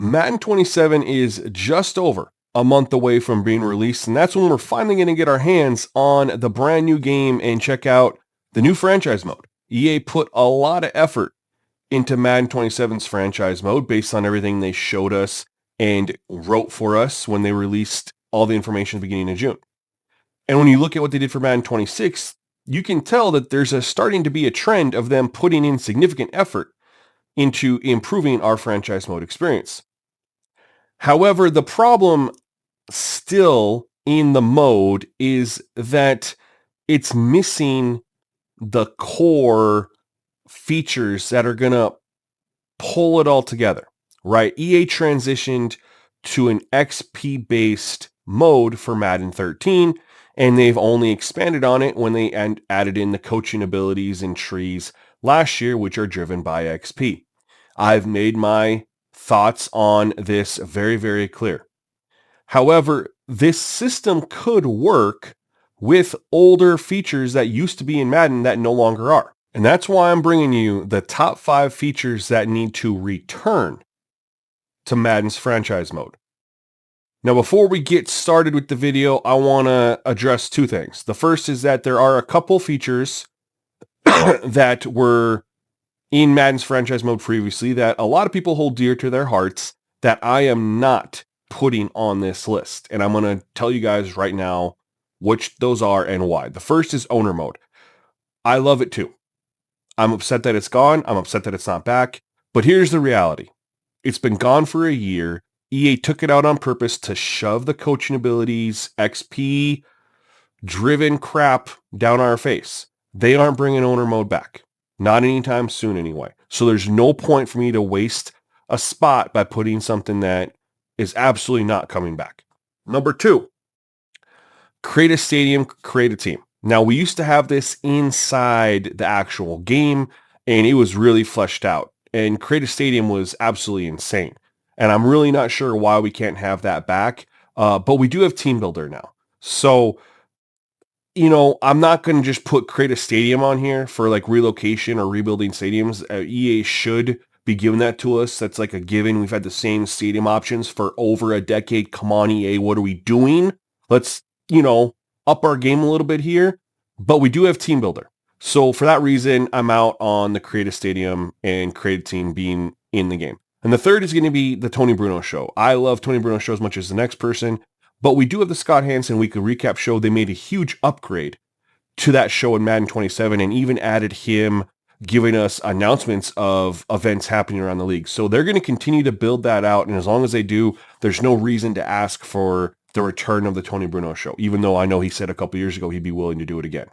Madden 27 is just over a month away from being released, and that's when we're finally going to get our hands on the brand new game and check out the new franchise mode. EA put a lot of effort into Madden 27's franchise mode based on everything they showed us and wrote for us when they released all the information at the beginning of June. And when you look at what they did for Madden 26, you can tell that there's starting to be a trend of them putting in significant effort into improving our franchise mode experience. However, the problem still in the mode is that it's missing the core features that are going to pull it all together, right? EA transitioned to an XP-based mode for Madden 13, and they've only expanded on it when they added in the coaching abilities and trees last year, which are driven by XP. I've made my thoughts on this very, very clear. However, this system could work with older features that used to be in Madden that no longer are. And that's why I'm bringing you the top 5 features that need to return to Madden's franchise mode. Now, before we get started with the video, I want to address 2 things. The first is that there are a couple features that were in Madden's franchise mode previously that a lot of people hold dear to their hearts that I am not putting on this list. And I'm going to tell you guys right now which those are and why. The first is owner mode. I love it too. I'm upset that it's gone. I'm upset that it's not back. But here's the reality. It's been gone for a year. EA took it out on purpose to shove the coaching abilities, XP driven crap down our face. They aren't bringing owner mode back. Not anytime soon anyway. So there's no point for me to waste a spot by putting something that is absolutely not coming back. Number 2, create a stadium, create a team. Now, we used to have this inside the actual game, and it was really fleshed out. And create a stadium was absolutely insane. And I'm really not sure why we can't have that back. But we do have team builder now. So, I'm not going to just put create a stadium on here for like relocation or rebuilding stadiums. EA should be giving that to us. That's like a given. We've had the same stadium options for over a decade. Come on, EA, what are we doing? Let's, up our game a little bit here. But we do have team builder. So for that reason, I'm out on the create a stadium and create a team being in the game. And the third is going to be the Tony Bruno show. I love Tony Bruno show as much as the next person. But we do have the Scott Hansen Weekly Recap show. They made a huge upgrade to that show in Madden 27 and even added him giving us announcements of events happening around the league. So they're going to continue to build that out. And as long as they do, there's no reason to ask for the return of the Tony Bruno show, even though I know he said a couple years ago he'd be willing to do it again.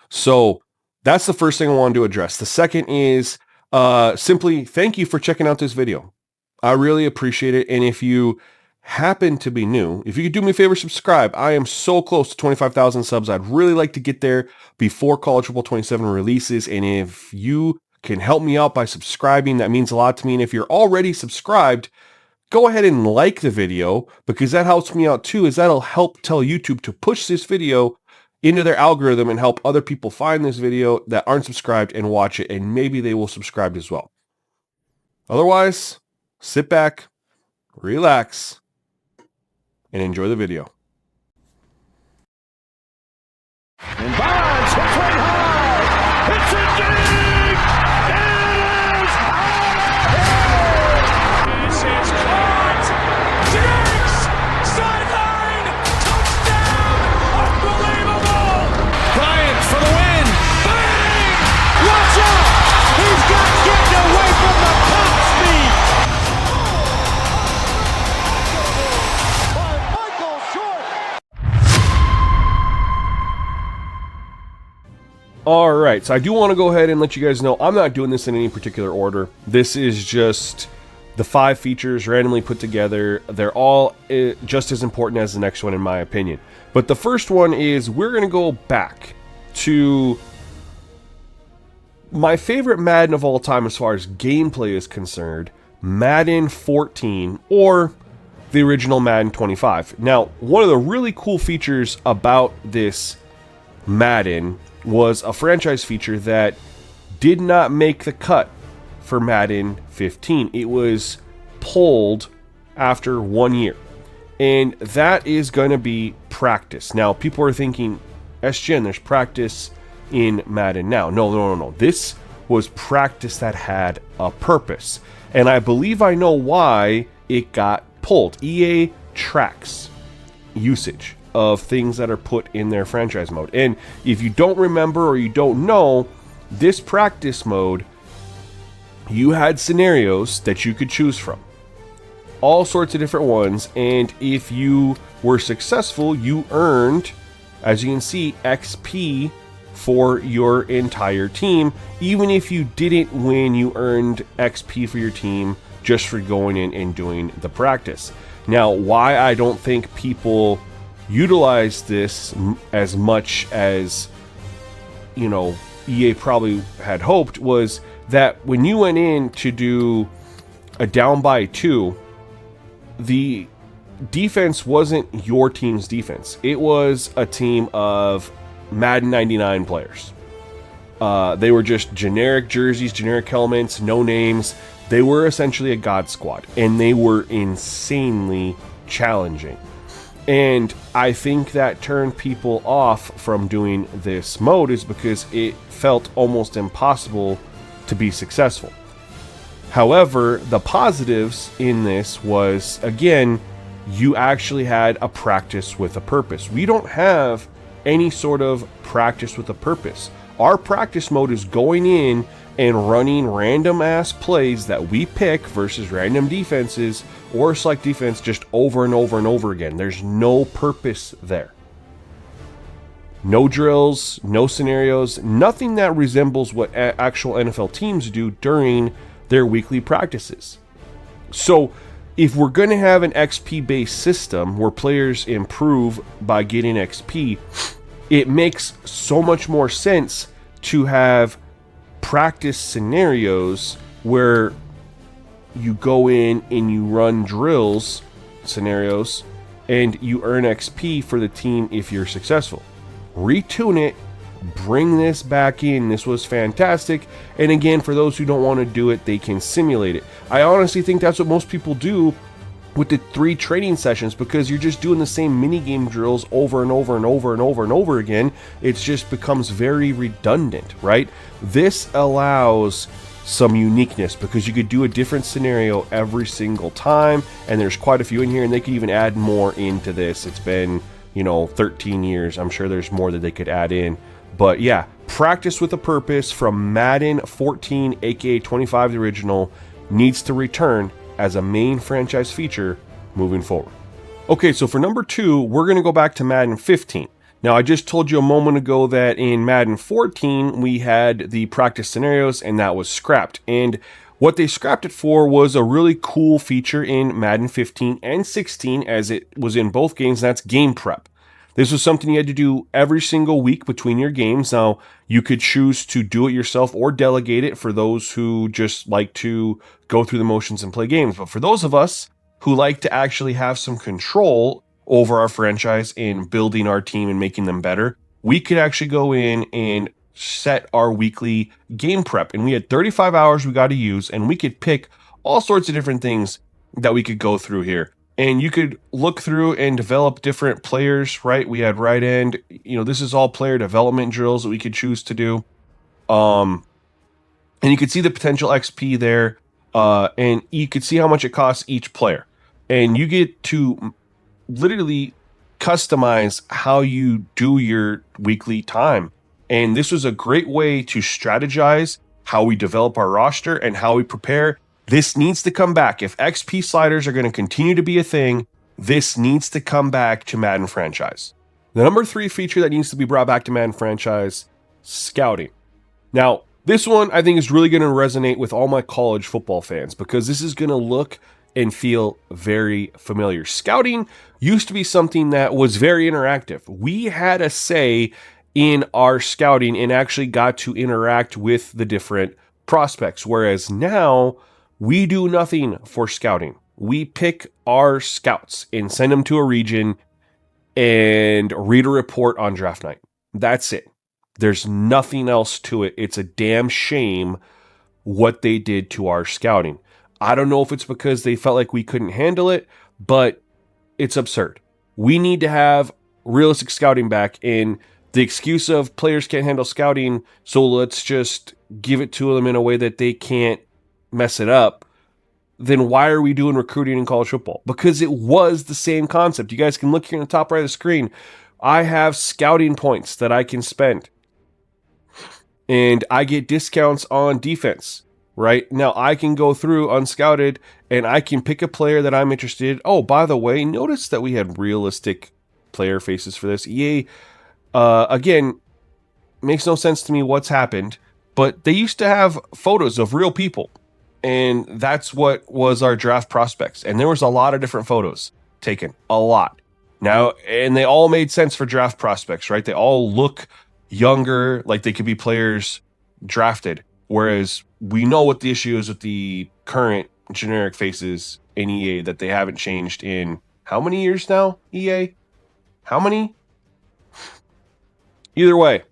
So that's the first thing I wanted to address. The second is simply thank you for checking out this video. I really appreciate it. And if you happen to be new, if you could do me a favor, subscribe. I am so close to 25,000 subs. I'd really like to get there before College Football 27 releases. And if you can help me out by subscribing, that means a lot to me. And if you're already subscribed, go ahead and like the video, because that helps me out too, as that'll help tell YouTube to push this video into their algorithm and help other people find this video that aren't subscribed and watch it, and maybe they will subscribe as well. Otherwise, sit back, relax, and enjoy the video. And Bonds hits way high. It's a dig. It is out of here. This is caught. Diggs. Sideline. Touchdown. Unbelievable. Bryant for the win. Bang. Watch out. He's got getting away from the top speed. Michael Short. All right, so I do want to go ahead and let you guys know I'm not doing this in any particular order. This is just the 5 features randomly put together. They're all just as important as the next one, in my opinion. But the first one is we're going to go back to my favorite Madden of all time as far as gameplay is concerned, Madden 14, or the original Madden 25. Now, one of the really cool features about this Madden was a franchise feature that did not make the cut for Madden 15. It was pulled after 1 year. And that is going to be practice. Now, people are thinking, SGN, there's practice in Madden now. No. This was practice that had a purpose. And I believe I know why it got pulled. EA tracks usage of things that are put in their franchise mode. And if you don't remember or you don't know, this practice mode, you had scenarios that you could choose from. All sorts of different ones. And if you were successful, you earned, as you can see, XP for your entire team. Even if you didn't win, you earned XP for your team just for going in and doing the practice. Now, why I don't think people utilize this as much as, EA probably had hoped was that when you went in to do a down by 2, the defense wasn't your team's defense. It was a team of Madden 99 players. They were just generic jerseys, generic helmets, no names. They were essentially a god squad, and they were insanely challenging. And I think that turned people off from doing this mode is because it felt almost impossible to be successful. However, the positives in this was, again, you actually had a practice with a purpose. We don't have any sort of practice with a purpose. Our practice mode is going in and running random ass plays that we pick versus random defenses or select defense just over and over and over again. There's no purpose there. No drills, no scenarios, nothing that resembles what actual NFL teams do during their weekly practices. So if we're going to have an XP based system where players improve by getting XP, it makes so much more sense to have practice scenarios where you go in and you run drills scenarios and you earn XP for the team if you're successful. Retune it, bring this back in. This was fantastic. And again, for those who don't want to do it, they can simulate it. I honestly think that's what most people do with the 3 training sessions, because you're just doing the same mini game drills over and over and over and over and over again. It just becomes very redundant, right? This allows some uniqueness because you could do a different scenario every single time, and there's quite a few in here, and they could even add more into this. It's been 13 years. I'm sure there's more that they could add in. But yeah, practice with a purpose from Madden 14, aka 25, the original, needs to return as a main franchise feature moving forward. Okay, so for number 2, we're going to go back to Madden 15. Now, I just told you a moment ago that in Madden 14, we had the practice scenarios, and that was scrapped. And what they scrapped it for was a really cool feature in Madden 15 and 16, as it was in both games, and that's game prep. This was something you had to do every single week between your games. Now, you could choose to do it yourself or delegate it for those who just like to go through the motions and play games. But for those of us who like to actually have some control over our franchise and building our team and making them better, we could actually go in and set our weekly game prep. And we had 35 hours we got to use, and we could pick all sorts of different things that we could go through here. And you could look through and develop different players, right? We had right end. This is all player development drills that we could choose to do. And you could see the potential XP there. And you could see how much it costs each player. And you get to literally customize how you do your weekly time. And this was a great way to strategize how we develop our roster and how we prepare. This needs to come back. If XP sliders are going to continue to be a thing, this needs to come back to Madden franchise. The number 3 feature that needs to be brought back to Madden franchise, scouting. Now, this one I think is really going to resonate with all my college football fans because this is going to look and feel very familiar. Scouting used to be something that was very interactive. We had a say in our scouting and actually got to interact with the different prospects, whereas now we do nothing for scouting. We pick our scouts and send them to a region and read a report on draft night. That's it. There's nothing else to it. It's a damn shame what they did to our scouting. I don't know if it's because they felt like we couldn't handle it, but it's absurd. We need to have realistic scouting back, and the excuse of players can't handle scouting, so let's just give it to them in a way that they can't mess it up. Then why are we doing recruiting in college football? Because it was the same concept. You guys can look here in the top right of the screen. I have scouting points that I can spend, and I get discounts on defense. Right now, I can go through unscouted and I can pick a player that I'm interested in. Oh, by the way, notice that we had realistic player faces for this. EA, again, makes no sense to me what's happened, but they used to have photos of real people, and that's what was our draft prospects. And there was a lot of different photos taken, a lot. Now, and they all made sense for draft prospects, right? They all look younger, like they could be players drafted. Whereas we know what the issue is with the current generic faces in EA, that they haven't changed in how many years now, EA? How many? Either way,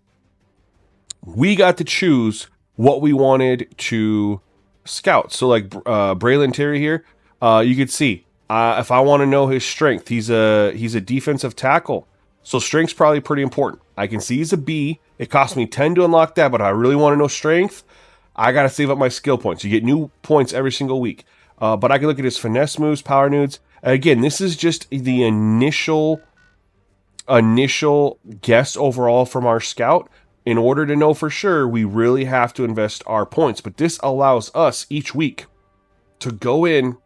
we got to choose what we wanted to scout. So like Braylon Terry here, you could see if I want to know his strength, he's a defensive tackle. So strength's probably pretty important. I can see he's a B. It cost me 10 to unlock that, but I really want to know strength. I got to save up my skill points. You get new points every single week. But I can look at his finesse moves, power nudes. Again, this is just the initial guess overall from our scout. In order to know for sure, we really have to invest our points. But this allows us each week to go in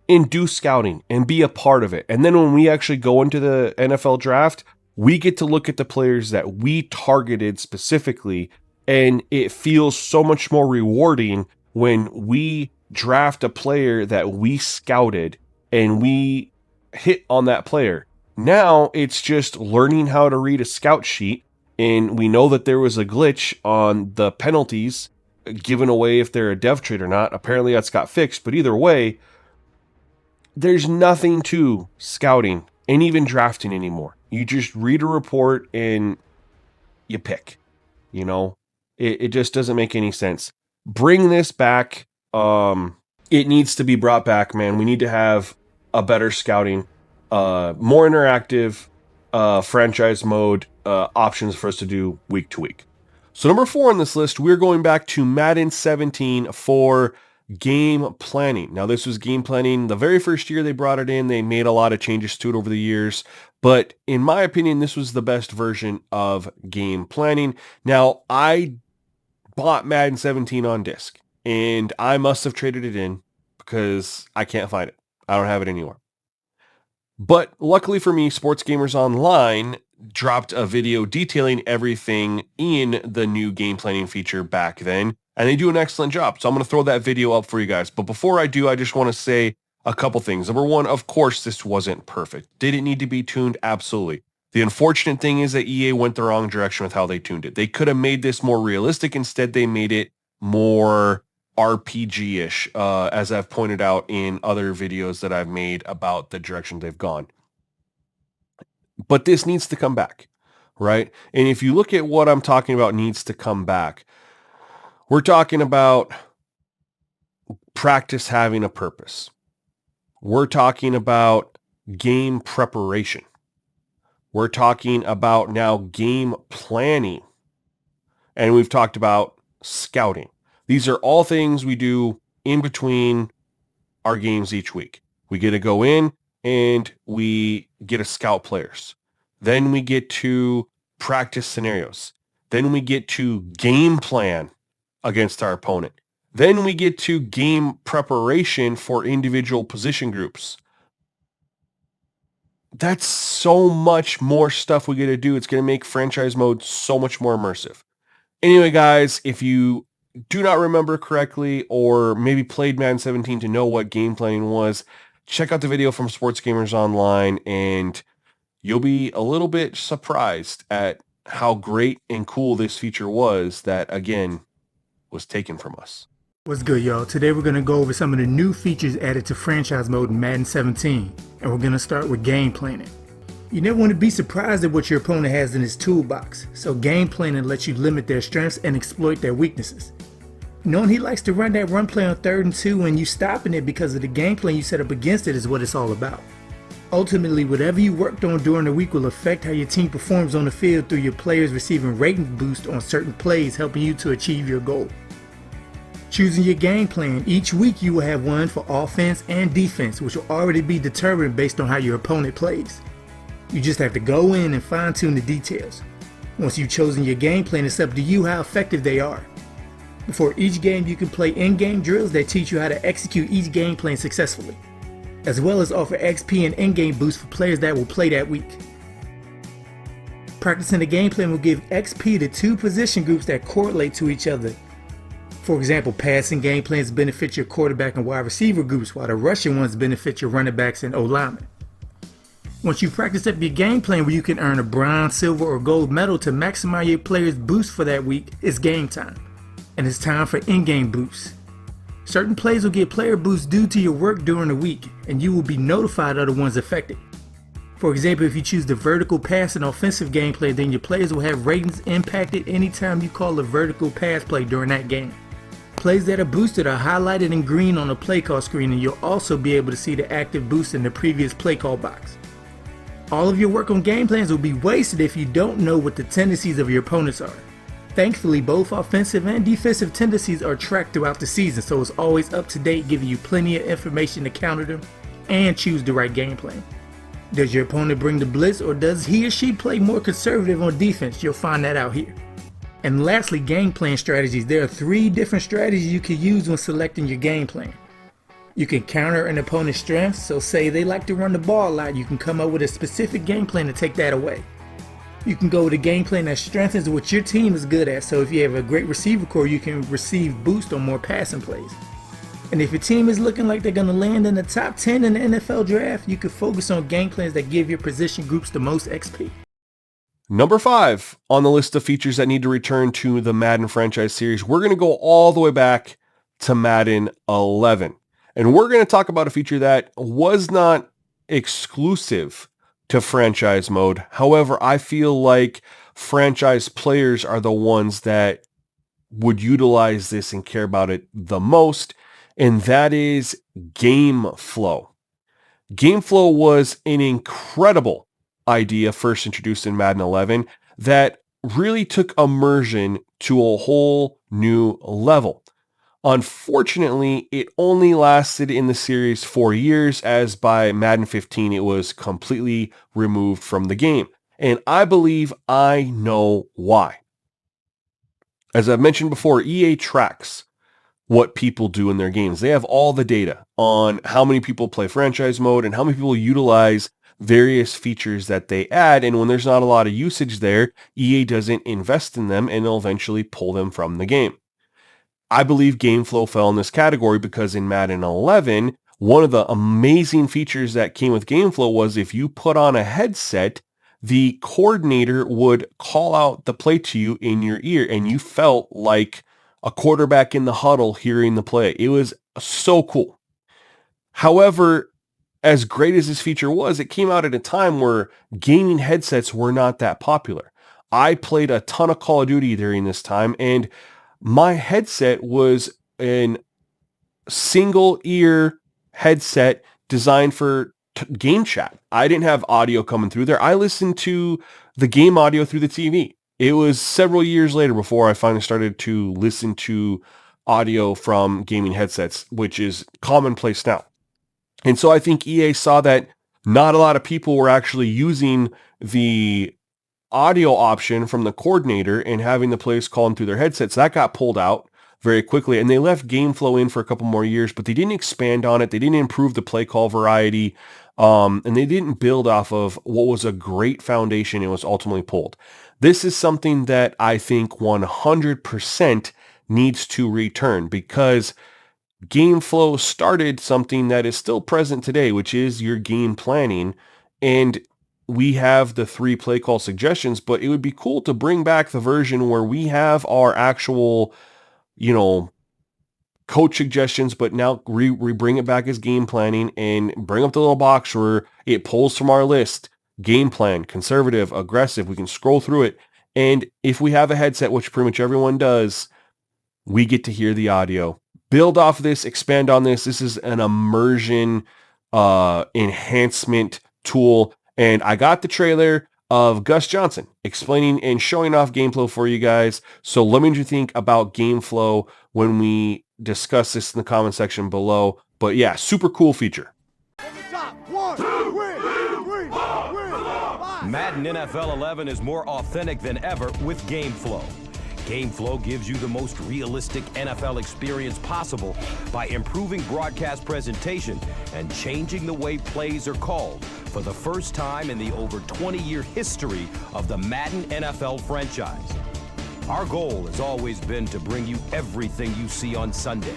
and do scouting and be a part of it. And then when we actually go into the NFL draft, we get to look at the players that we targeted specifically. And it feels so much more rewarding when we draft a player that we scouted and we hit on that player. Now it's just learning how to read a scout sheet. And we know that there was a glitch on the penalties given away if they're a dev trait or not. Apparently that's got fixed. But either way, there's nothing to scouting and even drafting anymore. You just read a report and you pick, you know. It just doesn't make any sense. Bring this back. It needs to be brought back, man. We need to have a better scouting, more interactive franchise mode options for us to do week to week. So number 4 on this list, we're going back to Madden 17 for game planning. Now, this was game planning. The very first year they brought it in, they made a lot of changes to it over the years. But in my opinion, this was the best version of game planning. Now, I bought Madden 17 on disc, and I must have traded it in because I can't find it. I don't have it anywhere. But luckily for me, Sports Gamers Online dropped a video detailing everything in the new game planning feature back then, and they do an excellent job. So I'm going to throw that video up for you guys. But before I do, I just want to say a couple things. Number one, of course, this wasn't perfect. Did it need to be tuned? Absolutely. The unfortunate thing is that EA went the wrong direction with how they tuned it. They could have made this more realistic. Instead, they made it more RPG-ish, as I've pointed out in other videos that I've made about the direction they've gone. But this needs to come back, right? And if you look at what I'm talking about needs to come back, we're talking about practice having a purpose. We're talking about game preparation. We're talking about now game planning. And we've talked about scouting. These are all things we do in between our games each week. We get to go in and we get to scout players. Then we get to practice scenarios. Then we get to game plan against our opponent. Then we get to game preparation for individual position groups. That's so much more stuff we get to do. It's going to make franchise mode so much more immersive. Anyway, guys, if you do not remember correctly or maybe played Madden 17 to know what game planning was, check out the video from Sports Gamers Online and you'll be a little bit surprised at how great and cool this feature was that, again, was taken from us. What's good, y'all? Today we're going to go over some of the new features added to franchise mode in Madden 17, and we're going to start with game planning. You never want to be surprised at what your opponent has in his toolbox, so game planning lets you limit their strengths and exploit their weaknesses. Knowing he likes to run that run play on 3rd and 2 and you stopping it because of the game plan you set up against it is what it's all about. Ultimately, whatever you worked on during the week will affect how your team performs on the field through your players receiving rating boost on certain plays, helping you to achieve your goal. Choosing your game plan. Each week you will have one for offense and defense, which will already be determined based on how your opponent plays. You just have to go in and fine-tune the details. Once you've chosen your game plan, it's up to you how effective they are. Before each game, you can play in-game drills that teach you how to execute each game plan successfully, as well as offer XP and in-game boosts for players that will play that week. Practicing the game plan will give XP to 2 position groups that correlate to each other. For example, passing game plans benefit your quarterback and wide receiver groups, while the rushing ones benefit your running backs and O-linemen. Once you practice up your game plan where you can earn a bronze, silver, or gold medal to maximize your player's boost for that week, it's game time. And it's time for in-game boosts. Certain plays will get player boosts due to your work during the week, and you will be notified of the ones affected. For example, if you choose the vertical pass and offensive gameplay, then your players will have ratings impacted anytime you call a vertical pass play during that game. Plays that are boosted are highlighted in green on the play call screen, and you'll also be able to see the active boost in the previous play call box. All of your work on game plans will be wasted if you don't know what the tendencies of your opponents are. Thankfully, both offensive and defensive tendencies are tracked throughout the season, so it's always up to date, giving you plenty of information to counter them and choose the right game plan. Does your opponent bring the blitz, or does he or she play more conservative on defense? You'll find that out here. And lastly, game plan strategies. There are 3 different strategies you can use when selecting your game plan. You can counter an opponent's strengths, so say they like to run the ball a lot, you can come up with a specific game plan to take that away. You can go with a game plan that strengthens what your team is good at, so if you have a great receiver core, you can receive boost on more passing plays. And if your team is looking like they're going to land in the top 10 in the NFL draft, you can focus on game plans that give your position groups the most XP. Number 5 on the list of features that need to return to the Madden franchise series, we're going to go all the way back to Madden 11. And we're going to talk about a feature that was not exclusive to franchise mode. However, I feel like franchise players are the ones that would utilize this and care about it the most, and that is game flow. Game flow was an incredible idea first introduced in Madden 11 that really took immersion to a whole new level. Unfortunately, it only lasted in the series 4 years, as by Madden 15, it was completely removed from the game. And I believe I know why. As I've mentioned before, EA tracks what people do in their games. They have all the data on how many people play franchise mode and how many people utilize various features that they add. And when there's not a lot of usage there, EA doesn't invest in them and they'll eventually pull them from the game. I believe game flow fell in this category because in Madden 11, one of the amazing features that came with game flow was if you put on a headset, the coordinator would call out the play to you in your ear and you felt like a quarterback in the huddle hearing the play. It was so cool. However, as great as this feature was, it came out at a time where gaming headsets were not that popular. I played a ton of Call of Duty during this time, and my headset was a single ear headset designed for game chat. I didn't have audio coming through there. I listened to the game audio through the TV. It was several years later before I finally started to listen to audio from gaming headsets, which is commonplace now. And so I think EA saw that not a lot of people were actually using the audio option from the coordinator and having the players calling through their headsets. That got pulled out very quickly, and they left game flow in for a couple more years, but they didn't expand on it. They didn't improve the play call variety, and they didn't build off of what was a great foundation and was ultimately pulled. This is something that I think 100% needs to return, because game flow started something that is still present today, which is your game planning. And we have the 3 play call suggestions, but it would be cool to bring back the version where we have our actual, coach suggestions, but now we bring it back as game planning and bring up the little box where it pulls from our list, game plan, conservative, aggressive. We can scroll through it. And if we have a headset, which pretty much everyone does, we get to hear the audio, build off of this, expand on this. This is an immersion enhancement tool. And I got the trailer of Gus Johnson explaining and showing off GameFlow for you guys. So let me know what you think about GameFlow when we discuss this in the comment section below. But yeah, super cool feature. Madden NFL 11 is more authentic than ever with GameFlow. GameFlow gives you the most realistic NFL experience possible by improving broadcast presentation and changing the way plays are called for the first time in the over 20-year history of the Madden NFL franchise. Our goal has always been to bring you everything you see on Sunday.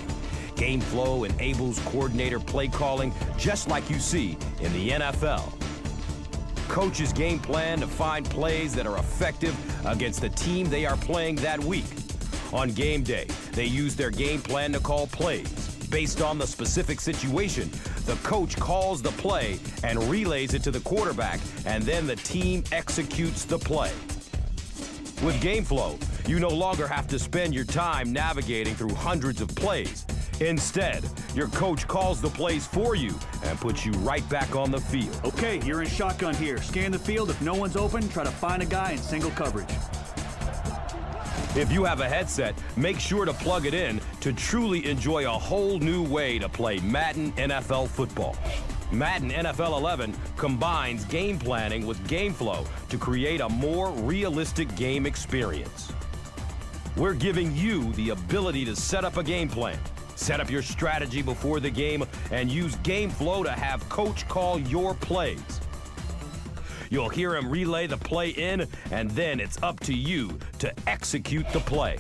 GameFlow enables coordinator play calling just like you see in the NFL. Coaches game plan to find plays that are effective against the team they are playing that week. On game day, they use their game plan to call plays. Based on the specific situation, the coach calls the play and relays it to the quarterback, and then the team executes the play. With GameFlow, you no longer have to spend your time navigating through hundreds of plays. Instead, your coach calls the plays for you and puts you right back on the field. Okay, you're in shotgun here. Scan the field. If no one's open, try to find a guy in single coverage. If you have a headset, make sure to plug it in to truly enjoy a whole new way to play Madden NFL football. Madden NFL 11 combines game planning with GameFlow to create a more realistic game experience. We're giving you the ability to set up a game plan, set up your strategy before the game, and use GameFlow to have coach call your plays. You'll hear him relay the play in, and then it's up to you to execute the play.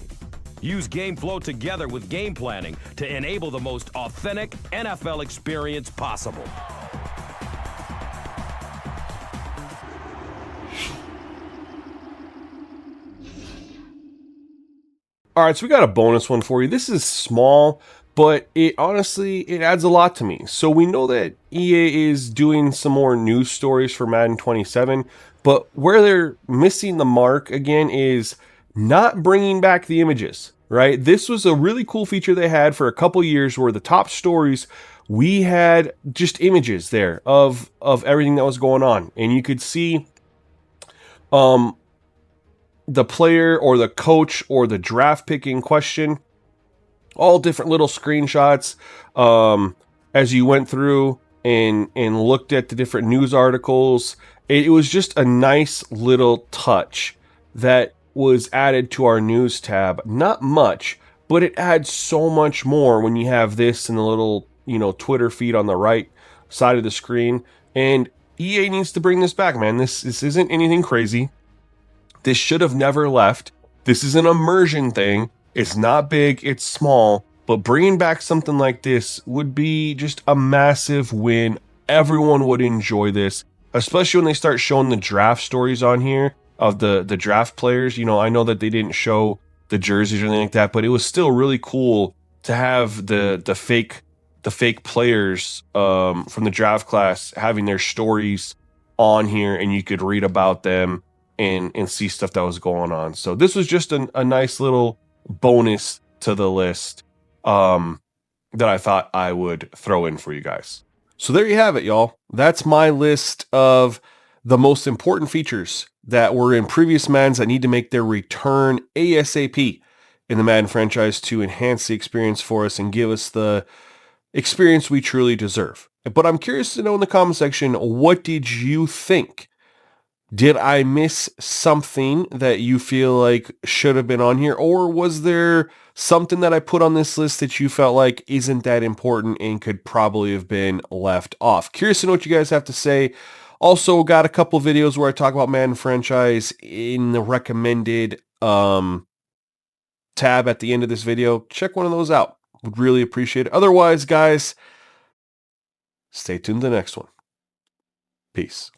Use GameFlow together with game planning to enable the most authentic NFL experience possible. All right, so we got a bonus one for you. This is small, but it adds a lot to me. So we know that EA is doing some more news stories for Madden 27, but where they're missing the mark again is not bringing back the images, right? This was a really cool feature they had for a couple years where the top stories, we had just images there of everything that was going on. And you could see the player or the coach or the draft pick in question, all different little screenshots as you went through and looked at the different news articles. It was just a nice little touch that was added to our news tab. Not much, but it adds so much more when you have this and the little, Twitter feed on the right side of the screen. And EA needs to bring this back, man. This isn't anything crazy. This should have never left. This is an immersion thing. It's not big, it's small, but bringing back something like this would be just a massive win. Everyone would enjoy this, especially when they start showing the draft stories on here of the draft players. I know that they didn't show the jerseys or anything like that, but it was still really cool to have the fake players from the draft class having their stories on here, and you could read about them and see stuff that was going on. So this was just a nice little bonus to the list that I thought I would throw in for you guys. So there you have it, y'all. That's my list of the most important features that were in previous Maddens that need to make their return ASAP in the Madden franchise to enhance the experience for us and give us the experience we truly deserve. But I'm curious to know in the comment section, what did you think? Did I miss something that you feel like should have been on here? Or was there something that I put on this list that you felt like isn't that important and could probably have been left off? Curious to know what you guys have to say. Also got a couple videos where I talk about Madden franchise in the recommended tab at the end of this video. Check one of those out. Would really appreciate it. Otherwise, guys, stay tuned to the next one. Peace.